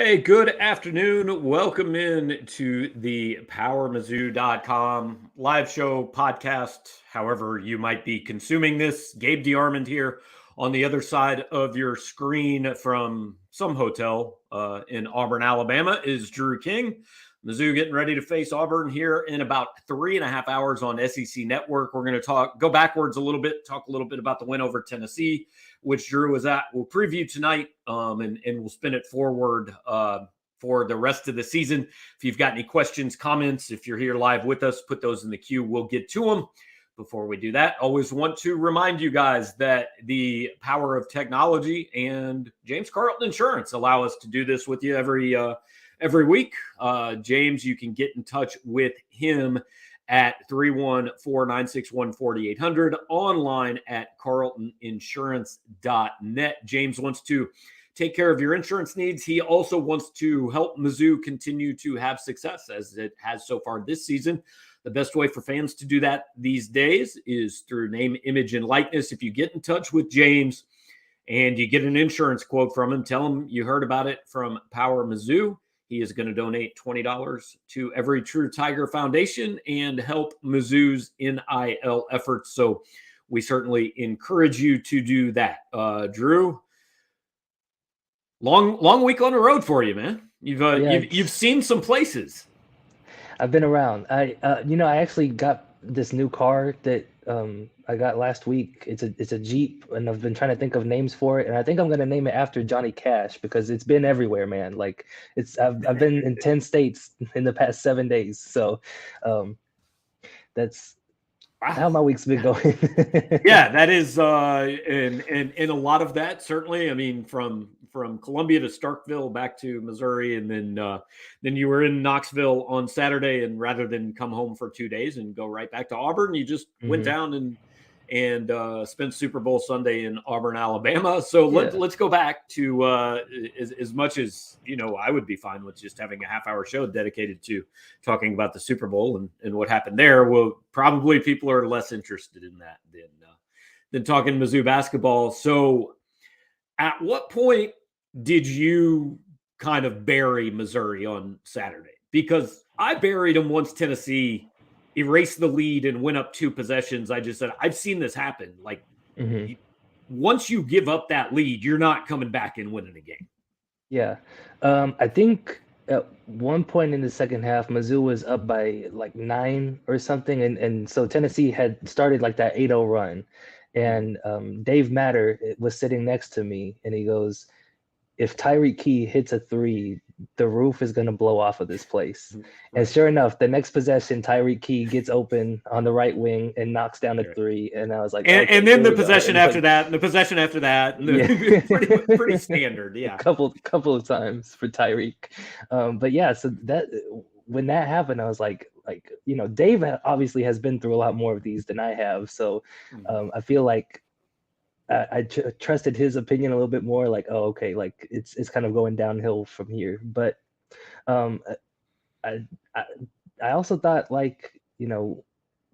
Hey, good afternoon. Welcome in to the PowerMizzou.com live show podcast, however you might be consuming this. Gabe DeArmond here on the other side of your screen from some hotel in Auburn, Alabama is Drew King. Mizzou getting ready to face Auburn here in about 3.5 hours on SEC Network. We're going to go backwards a little bit, talk a little bit about the win over Tennessee, which Drew was at. We'll preview tonight and we'll spin it forward for the rest of the season. If you've got any questions, comments, if you're here live with us, put those in the queue. We'll get to them. Before we do that, always want to remind you guys that the power of technology and James Carlton Insurance allow us to do this with you every week. James, you can get in touch with him at 314-961-4800, online at carltoninsurance.net. James wants to take care of your insurance needs. He also wants to help Mizzou continue to have success as it has so far this season. The best way for fans to do that these days is through name, image, and likeness. If you get in touch with James and you get an insurance quote from him, tell him you heard about it from PowerMizzou. He is going to donate $20 to Every True Tiger Foundation and help Mizzou's NIL efforts. So we certainly encourage you to do that. Drew, long week on the road for you, man. You've seen some places. I've been around. I actually got this new car that I got last week. It's a Jeep, and I've been trying to think of names for it, and I think I'm gonna name it after Johnny Cash because it's been everywhere, man. Like I've been in 10 states in the past 7 days, so that's how my week's been going. Yeah, that is, and a lot of that certainly. I mean, from Columbia to Starkville back to Missouri, and then you were in Knoxville on Saturday, and rather than come home for 2 days and go right back to Auburn, you just went down and spent Super Bowl Sunday in Auburn, Alabama. So let's go back to as much as I would be fine with just having a half-hour show dedicated to talking about the Super Bowl and what happened there. Well, probably people are less interested in that than talking Mizzou basketball. So at what point did you kind of bury Missouri on Saturday? Because I buried them once Tennessee erased the lead and went up 2 possessions. I just said, I've seen this happen. Like, once you give up that lead, you're not coming back and winning a game. Yeah. I think at one point in the second half, Mizzou was up by like 9 or something. And so Tennessee had started like that 8-0 run. And Dave Matter was sitting next to me, and he goes, if Tyreek Key hits a 3, the roof is going to blow off of this place. And sure enough, the next possession, Tyreek Key gets open on the right wing and knocks down a 3. And I was like, and then the possession after that, and the possession after that, pretty standard. Yeah. A couple of times for Tyreek. But yeah, so that when that happened, I was like, Dave obviously has been through a lot more of these than I have. So I feel like I trusted his opinion a little bit more, like, oh, okay, like it's kind of going downhill from here. But I also thought, like,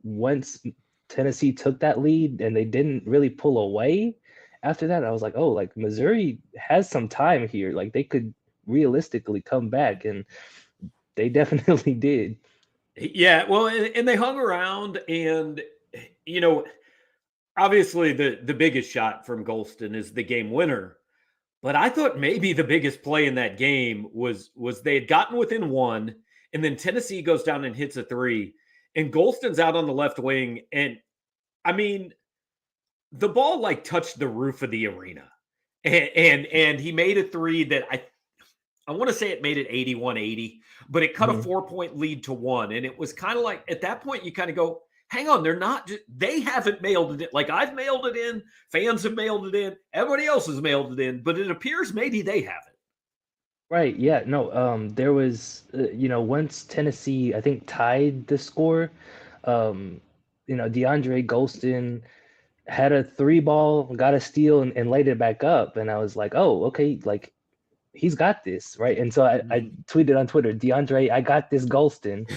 once Tennessee took that lead and they didn't really pull away after that, I was like, oh, like Missouri has some time here. Like they could realistically come back, and they definitely did. Yeah, well, and they hung around, and obviously the biggest shot from Golston is the game winner. But I thought maybe the biggest play in that game was they had gotten within 1, and then Tennessee goes down and hits a 3, and Golston's out on the left wing, and I mean, the ball like touched the roof of the arena, and he made a 3 that I want to say it made it 81-80, but it cut a 4-point lead to 1, and it was kind of like at that point you kind of go, hang on, they haven't mailed it in. Like I've mailed it in, fans have mailed it in, everybody else has mailed it in, but it appears maybe they haven't. Right. Yeah. No. There was, once Tennessee, I think, tied the score, DeAndre Golston had a 3-ball, got a steal, and laid it back up, and I was like, oh, okay, like he's got this, right? And so I tweeted on Twitter, DeAndre, I got this, Golston.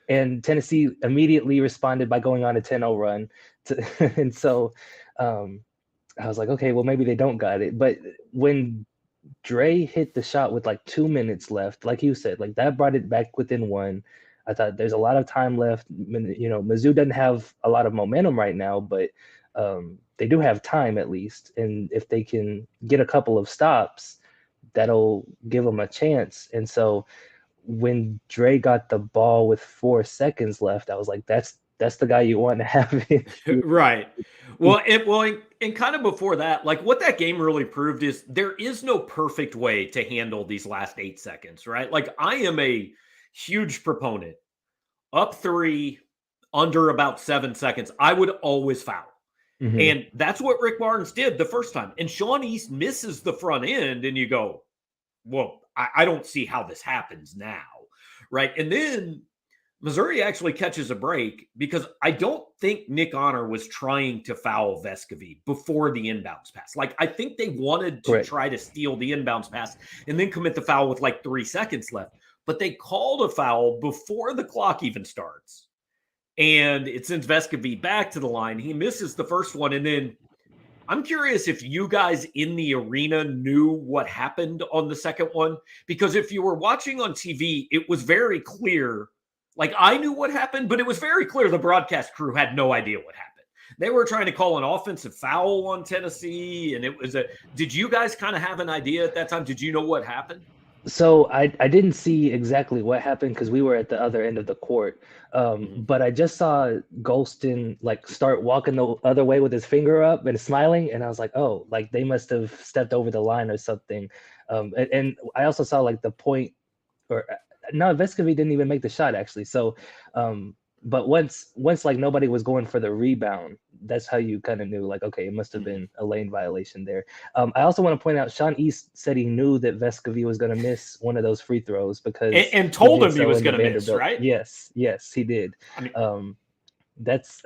And Tennessee immediately responded by going on a 10-0 run. And so I was like, okay, well, maybe they don't got it. But when Dre hit the shot with like 2 minutes left. Like you said, like that brought it back within one. I thought there's a lot of time left. You know, Mizzou doesn't have a lot of momentum right now, but they do have time at least. And if they can get a couple of stops, that'll give them a chance. And so when Dre got the ball with 4 seconds left, I was like, that's the guy you want to have in. Right. Well, and kind of before that, like what that game really proved is there is no perfect way to handle these last 8 seconds, right? Like I am a huge proponent. Up 3, under about 7 seconds, I would always foul. Mm-hmm. And that's what Rick Barnes did the first time. And Sean East misses the front end, and you go, well, I don't see how this happens now, right? And then Missouri actually catches a break because I don't think Nick Honor was trying to foul Vescovy before the inbounds pass. Like, I think they wanted to try to steal the inbounds pass and then commit the foul with like 3 seconds left. But they called a foul before the clock even starts. And it sends Vescovy back to the line. He misses the first one. And then I'm curious if you guys in the arena knew what happened on the second one. Because if you were watching on TV, it was very clear. Like, I knew what happened, but it was very clear the broadcast crew had no idea what happened. They were trying to call an offensive foul on Tennessee. And it was did you guys kind of have an idea at that time? Did you know what happened? So I didn't see exactly what happened because we were at the other end of the court. But I just saw Golston like start walking the other way with his finger up and smiling. And I was like, oh, like they must have stepped over the line or something. And I also saw like the point or no, Vescovy didn't even make the shot actually. So but once like nobody was going for the rebound, that's how you kind of knew like, okay, it must have been a lane violation there. I also want to point out Sean East said he knew that Vescovy was going to miss one of those free throws because and told him he was going to miss, right? Yes, he did. I mean, that's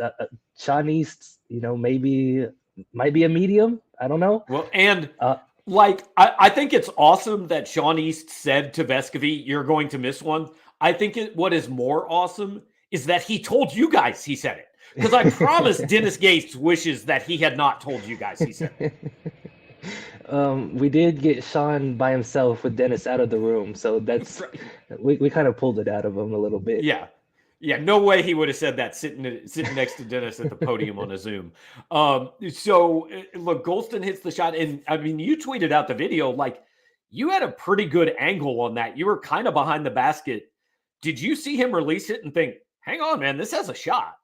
Sean East, you know, might be a medium. I don't know. Well, and like, I think it's awesome that Sean East said to Vescovy, you're going to miss one. I think what is more awesome is that he told you guys he said it. Because I promise Dennis Gates wishes that he had not told you guys he said it. We did get Sean by himself with Dennis out of the room. So that's, we kind of pulled it out of him a little bit. Yeah. Yeah, no way he would have said that sitting next to Dennis at the podium on a Zoom. So, look, Golston hits the shot. And, I mean, you tweeted out the video. Like, you had a pretty good angle on that. You were kind of behind the basket. Did you see him release it and think, hang on, man, this has a shot?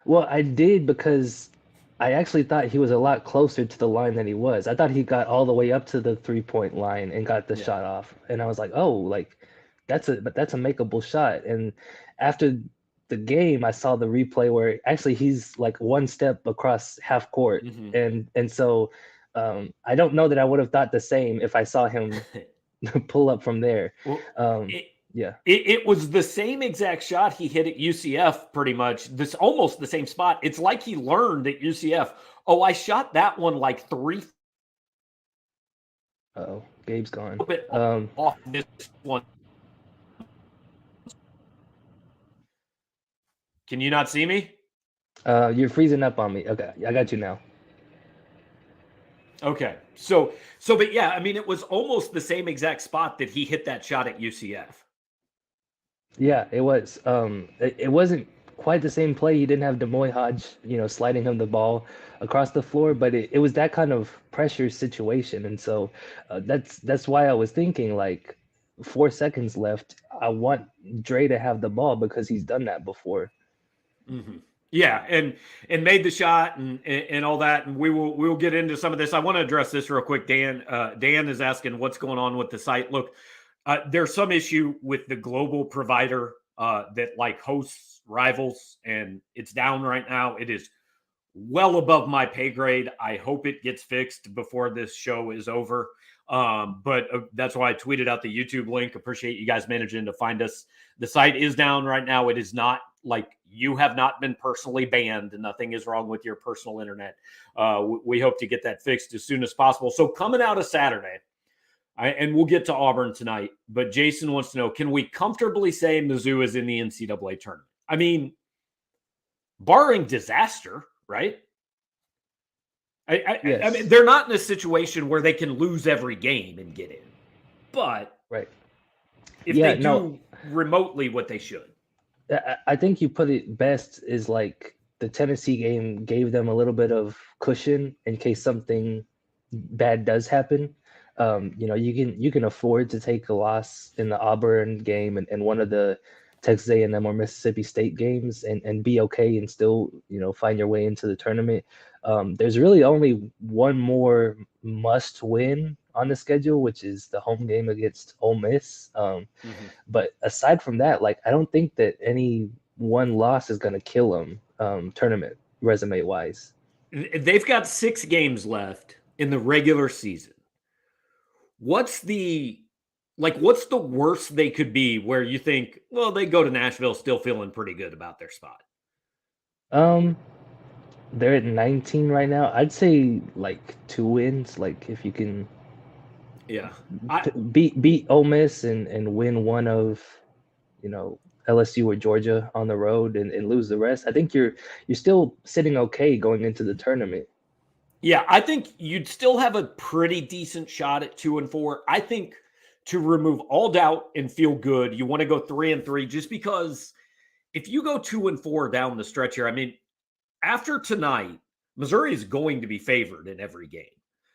Well, I did because I actually thought he was a lot closer to the line than he was. I thought he got all the way up to the 3-point line and got the shot off. And I was like, oh, like that's a makeable shot. And after the game, I saw the replay where actually he's like one step across half court. And so I don't know that I would have thought the same if I saw him pull up from there. Well, it was the same exact shot he hit at UCF, pretty much. This almost the same spot. It's like he learned at UCF. Oh, I shot that one like 3. Oh, Gabe's gone. Off this one. Can you not see me? You're freezing up on me. Okay, I got you now. Okay. So, but yeah, I mean, it was almost the same exact spot that he hit that shot at UCF. Yeah, it was. It wasn't quite the same play. He didn't have Demoy Hodge, you know, sliding him the ball across the floor, but it was that kind of pressure situation. And so that's why I was thinking like 4 seconds left. I want Dre to have the ball because he's done that before. Yeah, and made the shot and all that, and we'll get into some of this. I want to address this real quick. Dan is asking what's going on with the site. Look, there's some issue with the global provider that like hosts rivals, and it's down right now. It is well above my pay grade. I hope it gets fixed before this show is over. But that's why I tweeted out the YouTube link. Appreciate you guys managing to find us. The site is down right now. It is not like you have not been personally banned. Nothing is wrong with your personal internet. We hope to get that fixed as soon as possible. So coming out of Saturday, and we'll get to Auburn tonight, but Jason wants to know, can we comfortably say Mizzou is in the NCAA tournament? I mean, barring disaster, right? I mean, Yes. they're not in a situation where they can lose every game and get in, but Right. if Yeah. they No. do remotely what they should. I think you put it best is like the Tennessee game gave them a little bit of cushion in case something bad does happen. You can afford to take a loss in the Auburn game and one of the Texas A&M or Mississippi State games and be okay and still find your way into the tournament. There's really only one more must win on the schedule, which is the home game against Ole Miss. Mm-hmm. But aside from that, like I don't think that any one loss is going to kill them tournament resume wise. They've got 6 games left in the regular season. What's the worst they could be where you think, well, they go to Nashville still feeling pretty good about their spot? Um, they're at 19 right now. I'd say like 2 wins. Like if you can Yeah. beat Ole Miss and win one of LSU or Georgia on the road and lose the rest, I think you're still sitting okay going into the tournament. Yeah, I think you'd still have a pretty decent shot at 2-4. I think to remove all doubt and feel good, you want to go 3-3 just because if you go 2-4 down the stretch here, I mean, after tonight, Missouri is going to be favored in every game.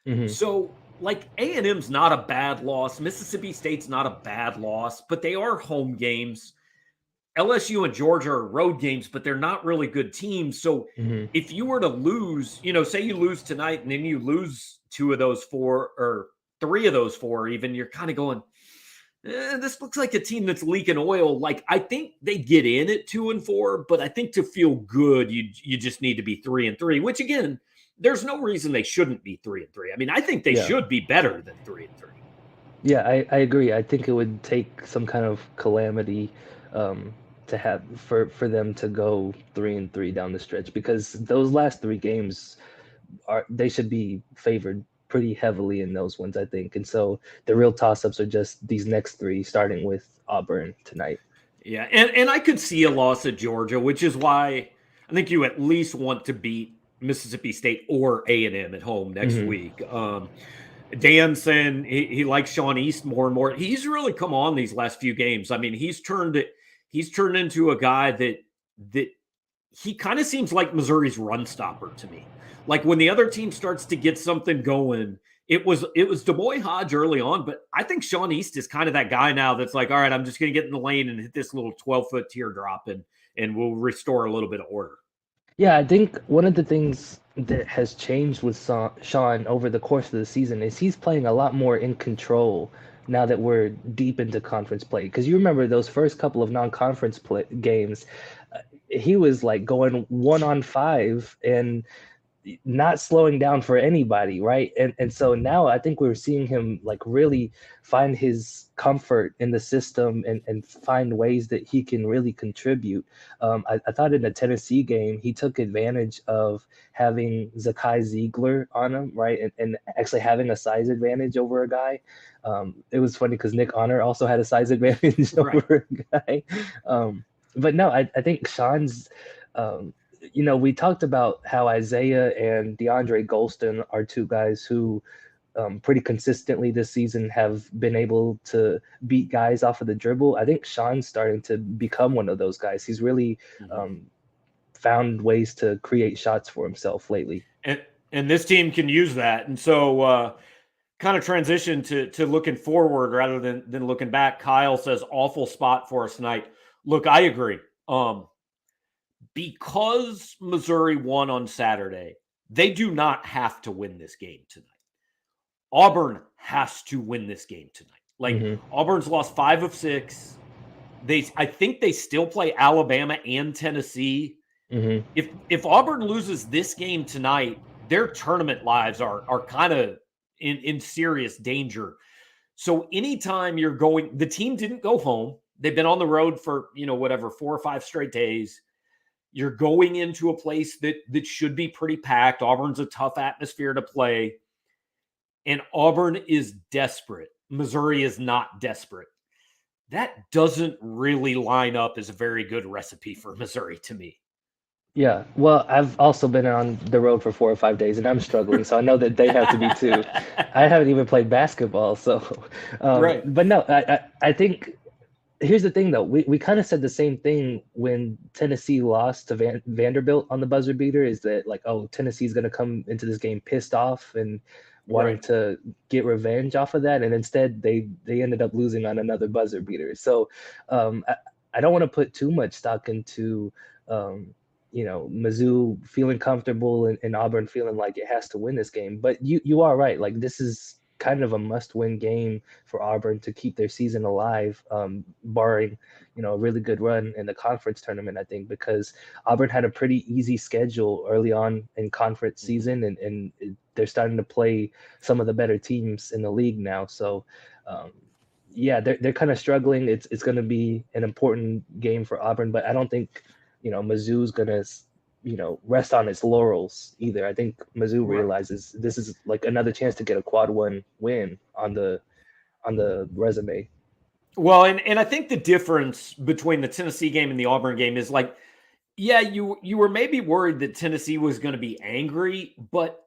Mm-hmm. So, like A&M's not a bad loss, Mississippi State's not a bad loss, but they are home games. LSU and Georgia are road games, but they're not really good teams. So Mm-hmm. if you were to lose, say you lose tonight and then you lose 2 of those 4 or 3 of those 4, even, you're kind of going, this looks like a team that's leaking oil. Like, I think they get in at 2-4, but I think to feel good, you just need to be 3-3, which again, there's no reason they shouldn't be 3-3. I mean, I think they should be better than 3-3. Yeah, I agree. I think it would take some kind of calamity to have for them to go 3-3 down the stretch, because those last 3 games they should be favored pretty heavily in those ones, I think. And so the real toss-ups are just these next 3, starting with Auburn tonight. Yeah, and I could see a loss at Georgia, which is why I think you at least want to beat Mississippi State or A&M at home next Mm-hmm. week. Dan saying he likes Sean East more and more. He's really come on these last few games. I mean, he's turned into a guy that he kind of seems like Missouri's run stopper to me. Like when the other team starts to get something going, it was DeMoy Hodge early on, but I think Sean East is kind of that guy now that's like, all right, I'm just going to get in the lane and hit this little 12-foot teardrop and we'll restore a little bit of order. Yeah, I think one of the things that has changed with Sean over the course of the season is he's playing a lot more in control now that we're deep into conference play. Because you remember those first couple of non-conference games, he was like going 1-on-5 and not slowing down for anybody, right? And so now I think we're seeing him like really find his comfort in the system and find ways that he can really contribute. I thought in the Tennessee game he took advantage of having Zakai Ziegler on him, right? And actually having a size advantage over a guy. It was funny because Nick Honor also had a size advantage over a guy. But no, I think Sean's we talked about how Isaiah and DeAndre Golston are 2 guys who pretty consistently this season have been able to beat guys off of the dribble. I think Sean's starting to become one of those guys. He's really found ways to create shots for himself lately. And this team can use that. And so kind of transition to looking forward rather than looking back. Kyle says, awful spot for us tonight. Look, I agree. Because Missouri won on Saturday, they do not have to win this game tonight. Auburn has to win this game tonight. Like Auburn's lost 5 of 6. I think they still play Alabama and Tennessee. If Auburn loses this game tonight, their tournament lives are kind of in serious danger. So anytime you're going, the team didn't go home. They've been on the road for 4 or 5 straight days. You're going into a place that should be pretty packed. Auburn's a tough atmosphere to play. And Auburn is desperate. Missouri is not desperate. That doesn't really line up as a very good recipe for Missouri to me. Yeah, well, I've also been on the road for 4 or 5 days, and I'm struggling, so I know that they have to be too. I haven't even played basketball, so, Right. but no, I think here's the thing though. We kind of said the same thing when Tennessee lost to Vanderbilt on the buzzer beater. Is that like, oh, Tennessee's going to come into this game pissed off and wanting Right. to get revenge off of that, and instead they ended up losing on another buzzer beater. So I don't want to put too much stock into Mizzou feeling comfortable and Auburn feeling like it has to win this game. But you are right. Like this is kind of a must-win game for Auburn to keep their season alive, barring a really good run in the conference tournament. I think because Auburn had a pretty easy schedule early on in conference season, and they're starting to play some of the better teams in the league now. So. Yeah, they're kind of struggling. It's going to be an important game for Auburn, but I don't think Mizzou's gonna rest on its laurels either. I think Mizzou Right. realizes this is like another chance to get a quad one win on the resume. Well, and I think the difference between the Tennessee game and the Auburn game is like, yeah, you were maybe worried that Tennessee was going to be angry, but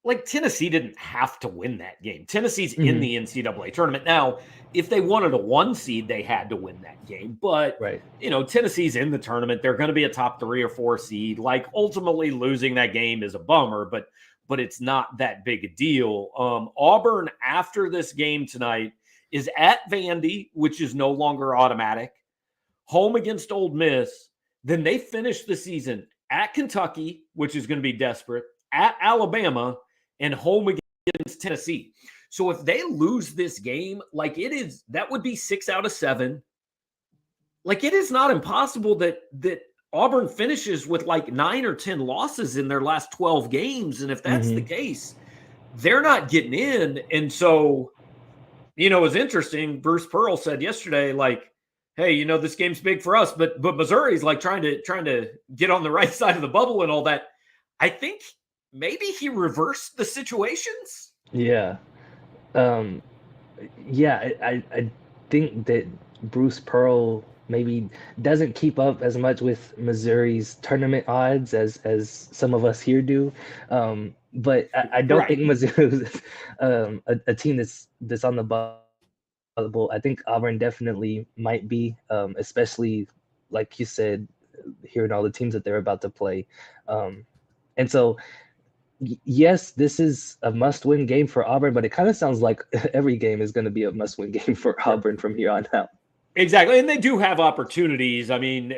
like Tennessee didn't have to win that game. Tennessee's in Mm-hmm. the NCAA tournament. Now, if they wanted a 1 seed, they had to win that game. But, Right. Tennessee's in the tournament. They're going to be a top 3 or 4 seed. Like ultimately losing that game is a bummer, but it's not that big a deal. Auburn after this game tonight is at Vandy, which is no longer automatic, home against Ole Miss. Then they finish the season at Kentucky, which is going to be desperate, at Alabama, and home against Tennessee. So if they lose this game, like that would be 6 out of 7. Like it is not impossible that Auburn finishes with like 9 or 10 losses in their last 12 games. And if that's the Mm-hmm. case, they're not getting in. And so, it was interesting. Bruce Pearl said yesterday, like, hey, this game's big for us, but Missouri's like trying to get on the right side of the bubble and all that. I think maybe he reversed the situations. Yeah. Um, yeah, I think that Bruce Pearl maybe doesn't keep up as much with Missouri's tournament odds as some of us here do. But I don't think Right. Mizzou is a team that's on the bubble. I think Auburn definitely might be, especially like you said, hearing all the teams that they're about to play. And so yes, this is a must-win game for Auburn, but it kind of sounds like every game is going to be a must-win game for Auburn from here on out. Exactly. And they do have opportunities. I mean,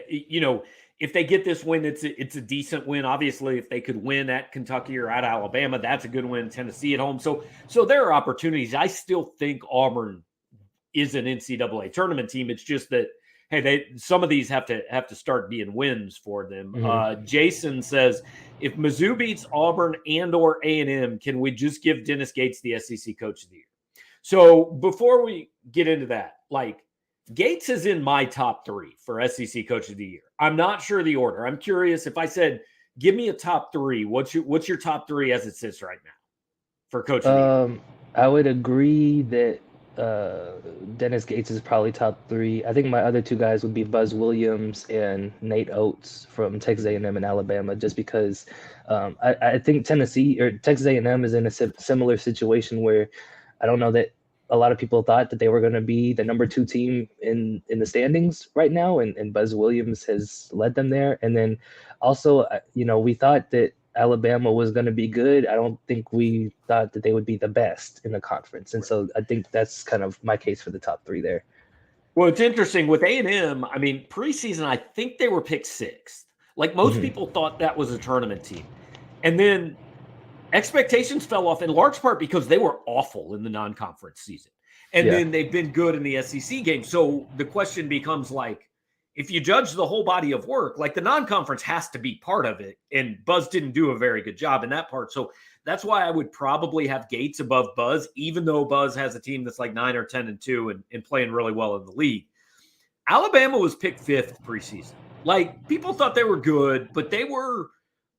if they get this win, it's a decent win. Obviously, if they could win at Kentucky or at Alabama, that's a good win. Tennessee at home. So there are opportunities. I still think Auburn is an NCAA tournament team. It's just that some of these have to start being wins for them. Mm-hmm. Jason says, if Mizzou beats Auburn and or A&M, can we just give Dennis Gates the SEC Coach of the Year? So before we get into that, like Gates is in my top 3 for SEC Coach of the Year. I'm not sure the order. I'm curious if I said, give me a top 3. What's your top 3 as it sits right now for Coach of the Year? I would agree that Dennis Gates is probably top 3. I think my other two guys would be Buzz Williams and Nate Oates from Texas A&M and Alabama, just because I think Tennessee or Texas A&M is in a similar situation where I don't know that a lot of people thought that they were going to be the number 2 team in the standings right now, and Buzz Williams has led them there. And then also, we thought that Alabama was going to be good. I don't think we thought that they would be the best in the conference, and so I think that's kind of my case for the top 3 there. Well, it's interesting with A&M. I mean, preseason, I think they were picked 6th. Like most Mm-hmm. people thought that was a tournament team, and then expectations fell off in large part because they were awful in the non-conference season. And Yeah. then they've been good in the SEC game. So the question becomes like, if you judge the whole body of work, like the non-conference has to be part of it. And Buzz didn't do a very good job in that part. So that's why I would probably have Gates above Buzz, even though Buzz has a team that's like 9 or 10-2 and playing really well in the league. Alabama was picked 5th preseason. Like people thought they were good, but they were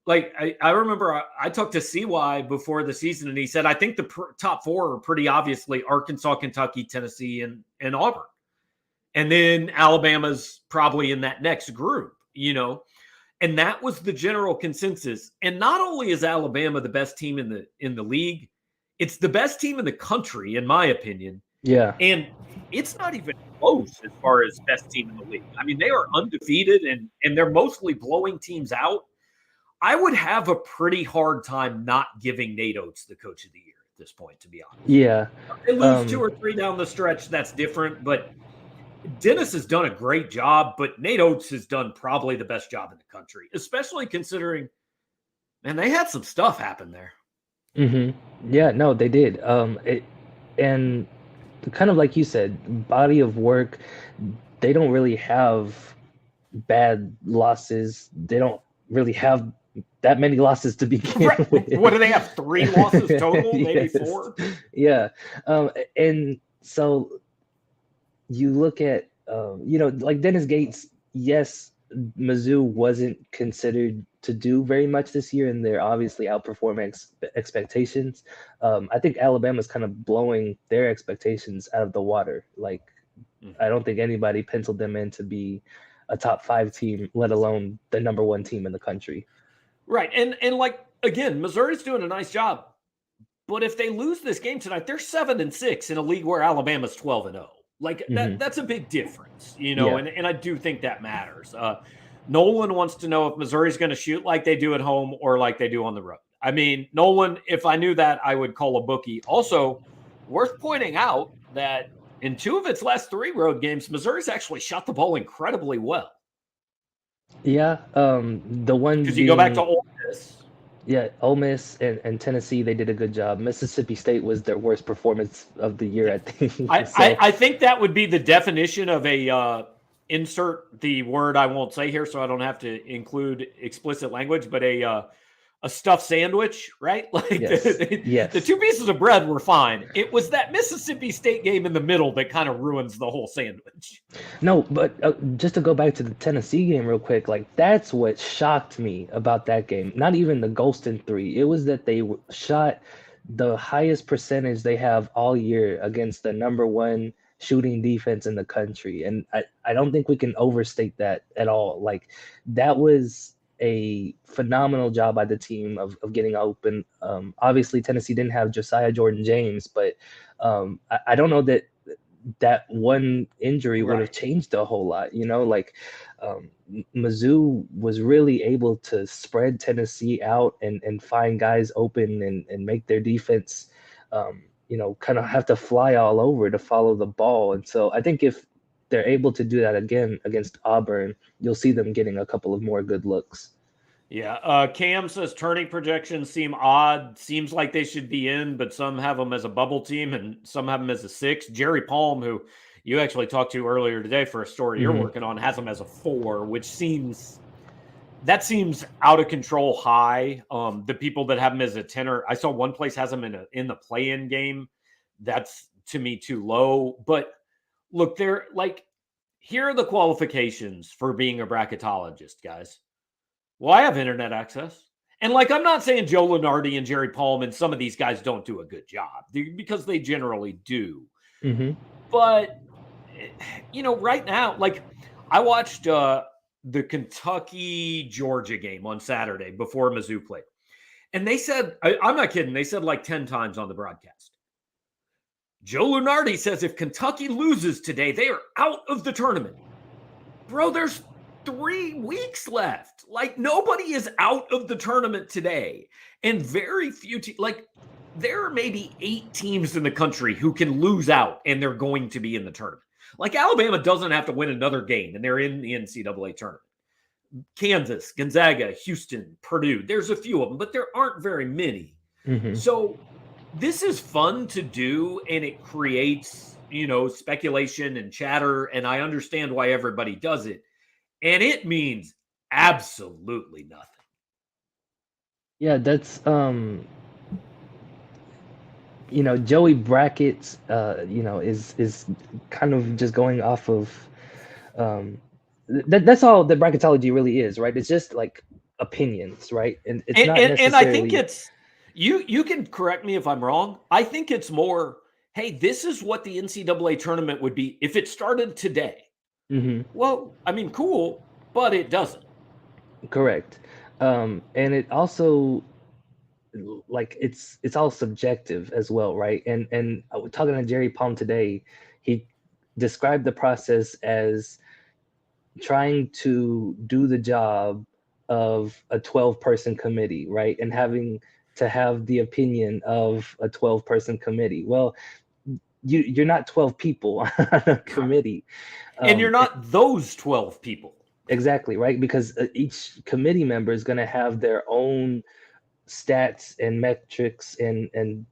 like, I remember I talked to CY before the season, and he said, I think the top 4 are pretty obviously Arkansas, Kentucky, Tennessee, and Auburn. And then Alabama's probably in that next group, And that was the general consensus. And not only is Alabama the best team in the league, it's the best team in the country, in my opinion. Yeah. And it's not even close as far as best team in the league. I mean, they are undefeated and they're mostly blowing teams out. I would have a pretty hard time not giving Nate Oates the coach of the year at this point, to be honest. Yeah. If they lose 2 or 3 down the stretch, that's different. But Dennis has done a great job, but Nate Oates has done probably the best job in the country, especially considering, man, they had some stuff happen there. Yeah, no, they did. And kind of like you said, body of work, they don't really have bad losses. They don't really have that many losses to begin with. What do they have? 3 losses total? Maybe 4? Yeah. And so you look at, like Dennis Gates, yes, Mizzou wasn't considered to do very much this year, and they're obviously outperforming expectations. I think Alabama's kind of blowing their expectations out of the water. Like, I don't think anybody penciled them in to be a top 5 team, let alone the number 1 team in the country. Right. And like, again, Missouri's doing a nice job. But if they lose this game tonight, they're 7-6 in a league where Alabama's 12-0. Like that's a big difference, Yeah. and I do think that matters. Nolan wants to know if Missouri's going to shoot like they do at home or like they do on the road. I mean, Nolan, if I knew that, I would call a bookie. Also, worth pointing out that in 2 of its last 3 road games, Missouri's actually shot the ball incredibly well. Yeah, the one because you go back to Ole Miss. Yeah, Ole Miss and Tennessee, they did a good job. Mississippi State was their worst performance of the year, I think. I think that would be the definition of a insert the word I won't say here, so I don't have to include explicit language, but a stuffed sandwich, right? Like the 2 pieces of bread were fine. It was that Mississippi State game in the middle that kind of ruins the whole sandwich. No, but just to go back to the Tennessee game real quick, like that's what shocked me about that game. Not even the Golston 3. It was that they shot the highest percentage they have all year against the number 1 shooting defense in the country. And I don't think we can overstate that at all. Like that was a phenomenal job by the team of getting open. Obviously, Tennessee didn't have Josiah Jordan-James, but I don't know that one injury would have changed a whole lot. Like Mizzou was really able to spread Tennessee out and find guys open and make their defense, kind of have to fly all over to follow the ball. And so I think if they're able to do that again against Auburn, you'll see them getting a couple of more good looks. Yeah. Cam says turning projections seem odd. Seems like they should be in, but some have them as a bubble team and some have them as a 6. Jerry Palm, who you actually talked to earlier today for a story you're working on, has them as a 4, which seems out of control high. The people that have them as a 10, I saw one place has them in the play-in game. That's to me too low. But look, they're like, here are the qualifications for being a bracketologist, guys. Well, I have internet access. And like, I'm not saying Joe Lunardi and Jerry Palm and some of these guys don't do a good job because they generally do. But, right now, like I watched the Kentucky-Georgia game on Saturday before Mizzou played. And they said, I'm not kidding, they said like 10 times on the broadcast, Joe Lunardi says if Kentucky loses today, they are out of the tournament. Bro, there's 3 weeks left. Like nobody is out of the tournament today. And very few like there are maybe 8 teams in the country who can lose out and they're going to be in the tournament. Like Alabama doesn't have to win another game and they're in the NCAA tournament. Kansas, Gonzaga, Houston, Purdue, there's a few of them, but there aren't very many. So this is fun to do and it creates, speculation and chatter. And I understand why everybody does it. And it means absolutely nothing. Yeah, that's Joey Brackets is kind of just going off of that's all that bracketology really is, right? It's just like opinions, right? And it's not necessarily... and I think it's you can correct me if I'm wrong. I think it's more, hey, this is what the NCAA tournament would be if it started today. Well, I mean, cool, but it doesn't. Correct. And it also, like, it's all subjective as well, right? And I was talking to Jerry Palm today. He described the process as trying to do the job of a 12-person committee, right? And having to have the opinion of a 12-person committee. Well, you're not 12 people on a committee. And you're not those 12 people. Exactly, right? Because each committee member is going to have their own stats and metrics and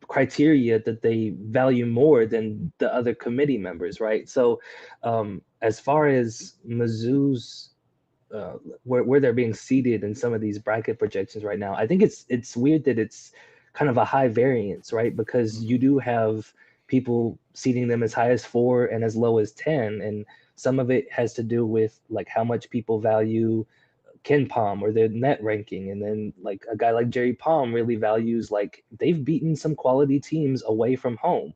criteria that they value more than the other committee members, right? So as far as Mizzou's where they're being seated in some of these bracket projections right now, I think it's weird that it's kind of a high variance, right? Because you do have people seating them as high as 4 and as low as 10, and some of it has to do with like how much people value Ken Palm or their net ranking. And then like a guy like Jerry Palm really values like they've beaten some quality teams away from home.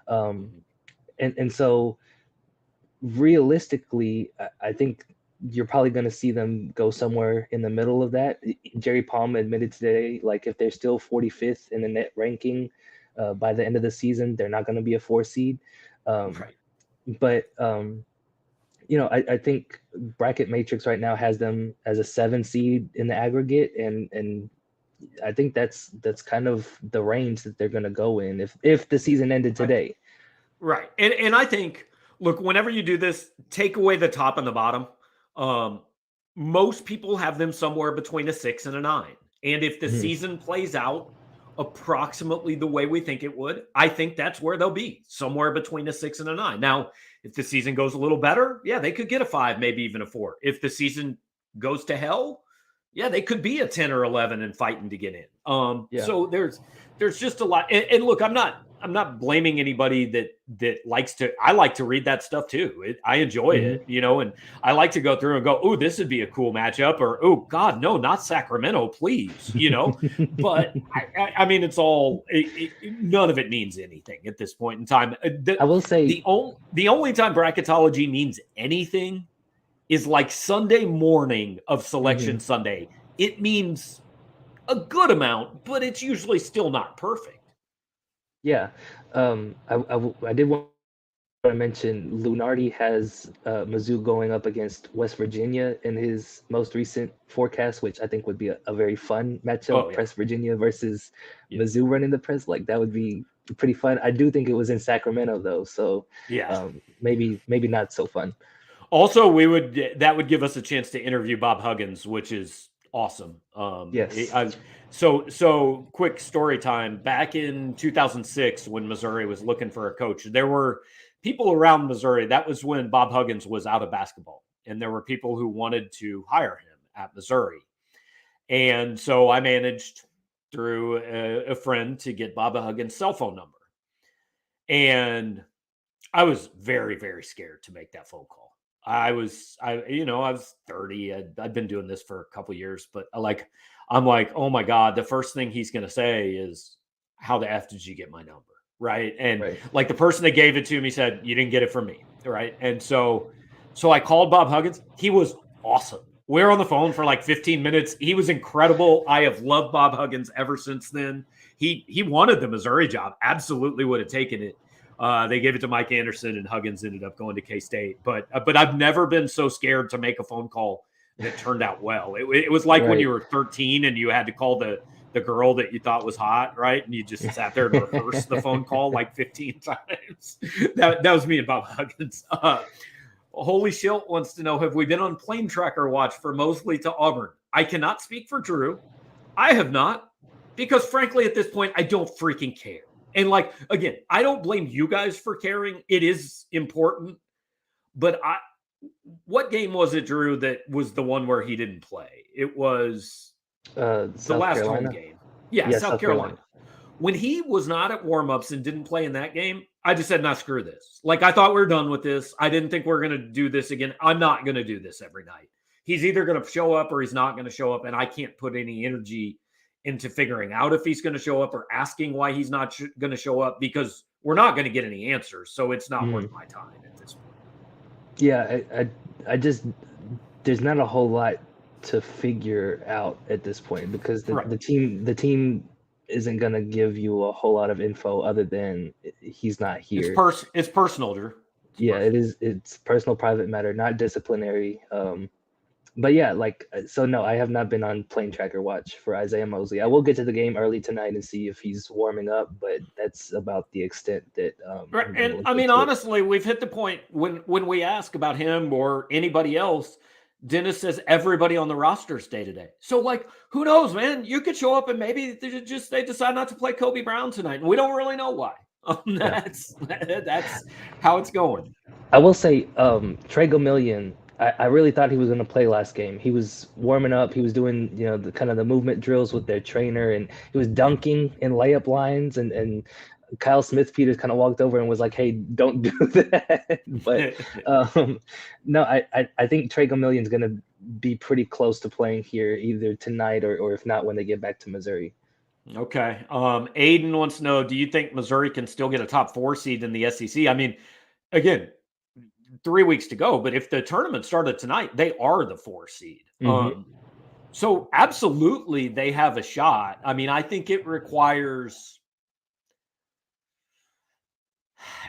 And so realistically, I think you're probably going to see them go somewhere in the middle of that. Jerry Palm admitted today, like if they're still 45th in the net ranking by the end of the season, they're not going to be a 4 seed. Right. But I think Bracket Matrix right now has them as a 7 seed in the aggregate, and I think that's kind of the range that they're going to go in if the season ended today. Right. And I think, look, whenever you do this, take away the top and the bottom. Most people have them somewhere between a 6 and a 9. And if the season plays out approximately the way we think it would, I think that's where they'll be, somewhere between a 6 and a 9. Now, if the season goes a little better, yeah, they could get a 5, maybe even a 4. If the season goes to hell, yeah, they could be a 10 or 11 and fighting to get in. So there's just a lot. And look, I'm not blaming anybody that likes to. I like to read that stuff too. I enjoy it, and I like to go through and go, oh, this would be a cool matchup, or oh God, no, not Sacramento, please, But I mean, it's all. None of it means anything at this point in time. I will say the only time bracketology means anything is like Sunday morning of Selection Sunday. It means a good amount, but it's usually still not perfect. Yeah. I did want to mention Lunardi has Mizzou going up against West Virginia in his most recent forecast, which I think would be a very fun matchup. Press Virginia versus Mizzou running the press. Like that would be pretty fun. I do think it was in Sacramento though, so maybe not so fun. Also, that would give us a chance to interview Bob Huggins, which is awesome. Yes. So quick story time. Back in 2006, when Missouri was looking for a coach, there were people around Missouri. That was when Bob Huggins was out of basketball, and there were people who wanted to hire him at Missouri. And so I managed through a friend to get Bob Huggins' cell phone number. And I was very, very scared to make that phone call. I was 30. I'd been doing this for a couple of years, but I'm like, oh my God, the first thing he's going to say is, how the F did you get my number? Right. And like the person that gave it to me said, you didn't get it from me. Right. And so I called Bob Huggins. He was awesome. We were on the phone for like 15 minutes. He was incredible. I have loved Bob Huggins ever since then. He wanted the Missouri job. Absolutely would have taken it. They gave it to Mike Anderson, and Huggins ended up going to K-State. But I've never been so scared to make a phone call that turned out well. It was like when you were 13 and you had to call the girl that you thought was hot, right? And you just sat there and rehearsed the phone call like 15 times. That was me and Bob Huggins. Holy Shilt wants to know, have we been on plane tracker watch for Mosley to Auburn? I cannot speak for Drew. I have not, because frankly, at this point, I don't freaking care. And like, again, I don't blame you guys for caring. It is important. But what game was it, Drew, that was the one where he didn't play? It was the last home game. Yeah, South Carolina. When he was not at warmups and didn't play in that game, I just said, nah, screw this. Like, I thought we were done with this. I didn't think we're going to do this again. I'm not going to do this every night. He's either going to show up or he's not going to show up, and I can't put any energy into figuring out if he's going to show up or asking why he's not going to show up, because we're not going to get any answers. So it's not worth my time at this point. Yeah, I just, there's not a whole lot to figure out at this point, because Right. the team isn't gonna give you a whole lot of info other than he's not here. It's personal, Drew. Yeah, it is. It's personal, private matter, not disciplinary. But yeah, like, so no, I have not been on Plane Tracker watch for Isaiah Mosley. I will get to the game early tonight and see if he's warming up, but that's about the extent that Right. I'm gonna And look I mean, into it. honestly, we've hit the point when we ask about him or anybody else, Dennis says everybody on the roster is day to day. So, like, who knows, man? You could show up and maybe they decide not to play Kobe Brown tonight, and we don't really know why. Yeah. That's how it's going. I will say, Trey Gomillion, I really thought he was going to play last game. He was warming up. He was doing, the kind of the movement drills with their trainer, and he was dunking in layup lines. And Kyle Smith Peters kind of walked over and was like, "Hey, don't do that." But no, I think Trey Gomillion's going to be pretty close to playing here either tonight or if not, when they get back to Missouri. Okay. Aiden wants to know, do you think Missouri can still get a top 4 seed in the SEC? I mean, again, 3 weeks to go, but if the tournament started tonight, they are the 4 seed. So absolutely they have a shot. I mean, I think it requires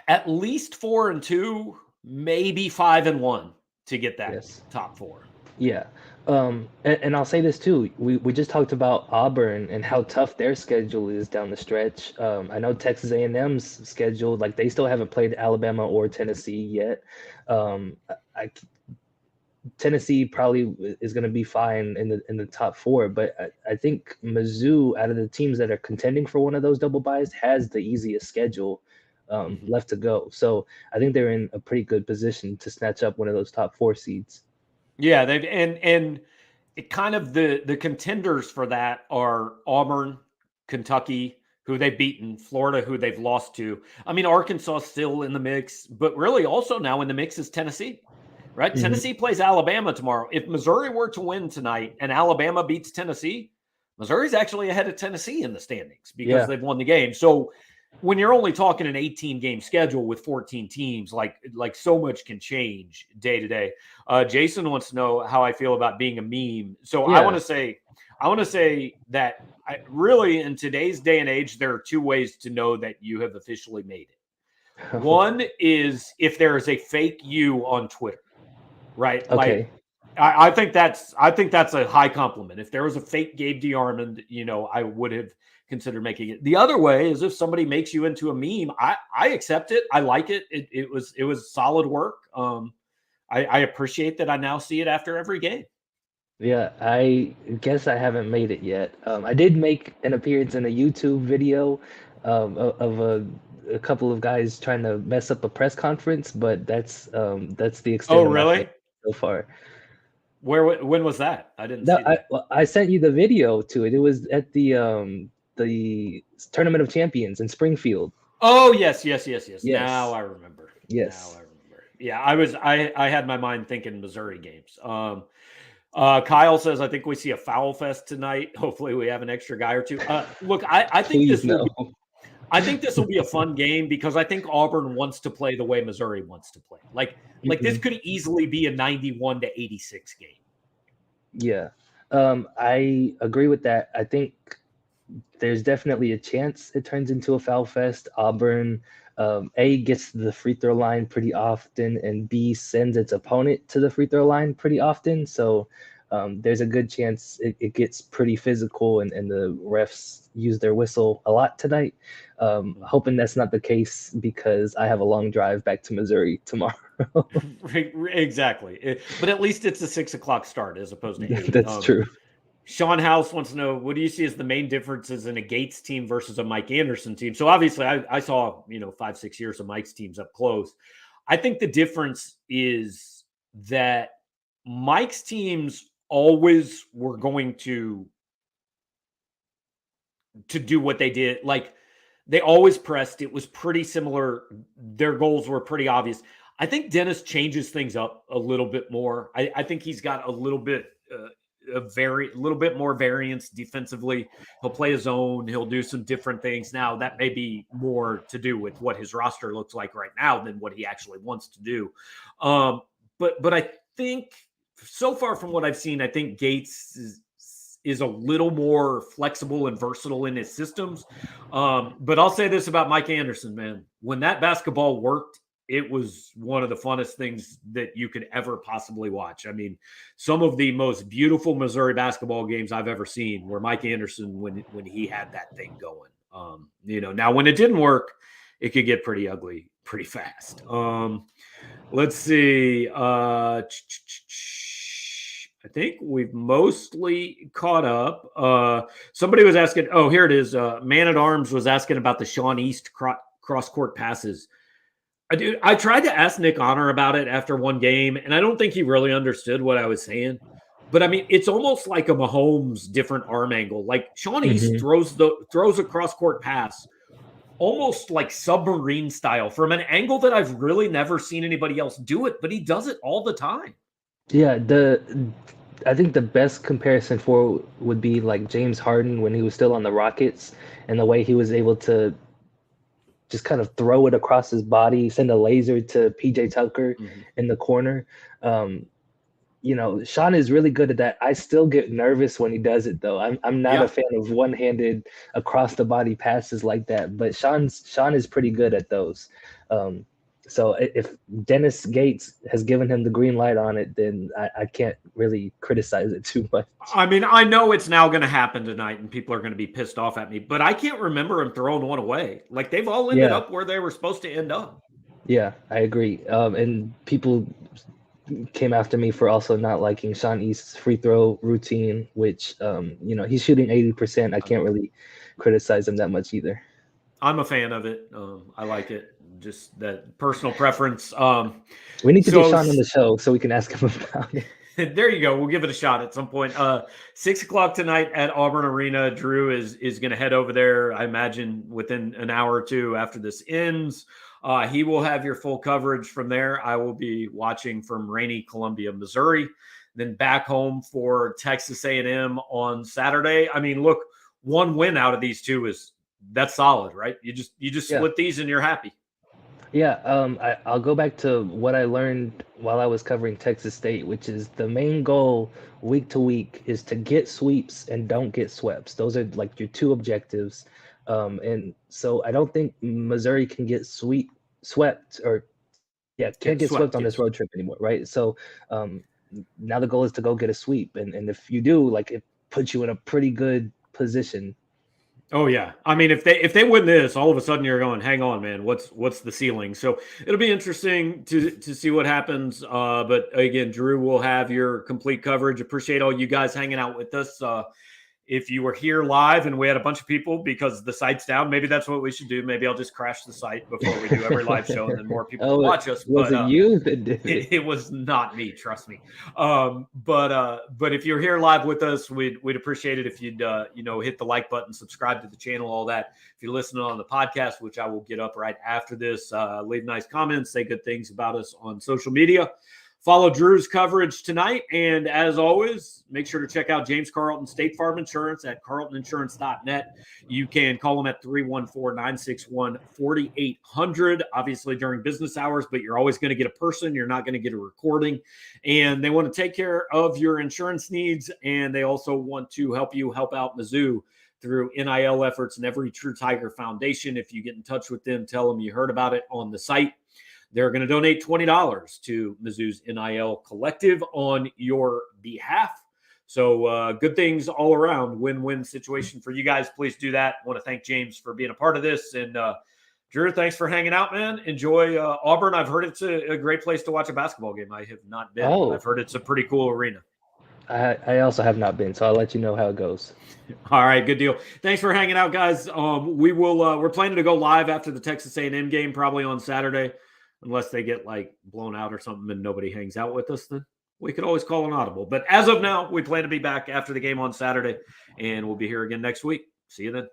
at least 4-2, maybe 5-1 to get that top 4. Yeah. And I'll say this too. We just talked about Auburn and how tough their schedule is down the stretch. I know Texas A&M's schedule, like, they still haven't played Alabama or Tennessee yet. Tennessee probably is going to be fine in the top 4, but I think Mizzou, out of the teams that are contending for one of those double byes, has the easiest schedule left to go. So I think they're in a pretty good position to snatch up one of those top 4 seeds. Yeah, they've and it kind of the contenders for that are Auburn, Kentucky, who they've beaten, Florida, who they've lost to. I mean, Arkansas is still in the mix, but really also now in the mix is Tennessee, right? Mm-hmm. Tennessee plays Alabama tomorrow. If Missouri were to win tonight and Alabama beats Tennessee, Missouri's actually ahead of Tennessee in the standings because they've won the game. So when you're only talking an 18-game schedule with 14 teams, like so much can change day to day. Jason wants to know how I feel about being a meme. So I want to say that really in today's day and age, there are 2 ways to know that you have officially made it. One is if there is a fake you on Twitter, right? Okay. Like, I think that's a high compliment. If there was a fake Gabe DeArmond, I would have considered making it. The other way is if somebody makes you into a meme. I accept it. I like it. It was solid work. I appreciate that. I now see it after every game. Yeah, I guess I haven't made it yet. I did make an appearance in a YouTube video of a couple of guys trying to mess up a press conference, but that's the extent of my faith so far. When was that? I didn't see that. I sent you the video to it. It was at the Tournament of Champions in Springfield. Oh, yes. Now I remember. Yes. Now I remember. Yeah, I had my mind thinking Missouri games. Kyle says, I think we see a foul fest tonight. Hopefully we have an extra guy or 2. Look, I think this will be a fun game because I think Auburn wants to play the way Missouri wants to play. Like this could easily be a 91-86 game. Yeah. I agree with that. I think there's definitely a chance it turns into a foul fest. Auburn, A, gets to the free throw line pretty often, and B, sends its opponent to the free throw line pretty often. So there's a good chance it gets pretty physical and the refs use their whistle a lot tonight. Hoping that's not the case because I have a long drive back to Missouri tomorrow. Exactly. But at least it's a 6:00 start as opposed to 8. That's true. Sean House wants to know, what do you see as the main differences in a Gates team versus a Mike Anderson team? So obviously I saw, 5-6 years of Mike's teams up close. I think the difference is that Mike's teams always were going to do what they did. Like, they always pressed. It was pretty similar. Their goals were pretty obvious. I think Dennis changes things up a little bit more. I think he's got a little bit more variance defensively. He'll play his own. He'll do some different things. Now, that may be more to do with what his roster looks like right now than what he actually wants to do. But I think so far from what I've seen, I think Gates is a little more flexible and versatile in his systems. But I'll say this about Mike Anderson, man. When that basketball worked, it was one of the funnest things that you could ever possibly watch. I mean, some of the most beautiful Missouri basketball games I've ever seen were Mike Anderson when he had that thing going. Now when it didn't work, it could get pretty ugly pretty fast. Let's see. I think we've mostly caught up. Somebody was asking, oh, here it is. Man at Arms was asking about the Sean East cross-court passes. I tried to ask Nick Honor about it after one game, and I don't think he really understood what I was saying. But I mean, it's almost like a Mahomes different arm angle. Like Sean East throws a cross-court pass almost like submarine style from an angle that I've really never seen anybody else do it, but he does it all the time. Yeah, I think the best comparison for would be like James Harden when he was still on the Rockets, and the way he was able to just kind of throw it across his body, send a laser to PJ Tucker in the corner. Sean is really good at that. I still get nervous when he does it, though. I'm not a fan of one-handed across the body passes like that, but Sean is pretty good at those. So if Dennis Gates has given him the green light on it, then I can't really criticize it too much. I mean, I know it's now going to happen tonight and people are going to be pissed off at me, but I can't remember him throwing one away. Like they've all ended up where they were supposed to end up. Yeah, I agree. And people came after me for also not liking Sean East's free throw routine, which, he's shooting 80%. I can't really criticize him that much either. I'm a fan of it. I like it. Just that personal preference. We need to get Sean on the show so we can ask him about it. There you go. We'll give it a shot at some point. 6:00 tonight at Auburn Arena. Drew is going to head over there, I imagine, within an hour or two after this ends. He will have your full coverage from there. I will be watching from rainy Columbia, Missouri, then back home for Texas A&M on Saturday. I mean, look, one win out of these two that's solid, right? You just split these and you're happy. Yeah, I'll go back to what I learned while I was covering Texas State, which is the main goal week to week is to get sweeps and don't get swept. Those are like your two objectives. And so I don't think Missouri can get swept on this road trip anymore, right? So now the goal is to go get a sweep. And if you do, like, it puts you in a pretty good position. Oh yeah. I mean, if they win this, all of a sudden you're going, hang on, man, what's the ceiling? So it'll be interesting to see what happens. But again, Drew will have your complete coverage. Appreciate all you guys hanging out with us. If you were here live and we had a bunch of people because the site's down, maybe that's what we should do. Maybe I'll just crash the site before we do every live show and then more people watch us. Was it you that did it? It was not me, trust me. But if you're here live with us, we'd appreciate it if you'd hit the like button, subscribe to the channel, all that. If you're listening on the podcast, which I will get up right after this, leave nice comments, say good things about us on social media. Follow Drew's coverage tonight. And as always, make sure to check out James Carlton State Farm Insurance at carltoninsurance.net. You can call them at 314-961-4800, obviously during business hours, but you're always going to get a person. You're not going to get a recording. And they want to take care of your insurance needs. And they also want to help out Mizzou through NIL efforts and every True Tiger Foundation. If you get in touch with them, tell them you heard about it on the site. They're going to donate $20 to Mizzou's NIL collective on your behalf. So good things all around. Win-win situation for you guys. Please do that. I want to thank James for being a part of this. And Drew, thanks for hanging out, man. Enjoy Auburn. I've heard it's a great place to watch a basketball game. I have not been. But I've heard it's a pretty cool arena. I also have not been, so I'll let you know how it goes. All right, good deal. Thanks for hanging out, guys. We're planning to go live after the Texas A&M game, probably on Saturday. Unless they get like blown out or something and nobody hangs out with us, then we could always call an audible. But as of now, we plan to be back after the game on Saturday, and we'll be here again next week. See you then.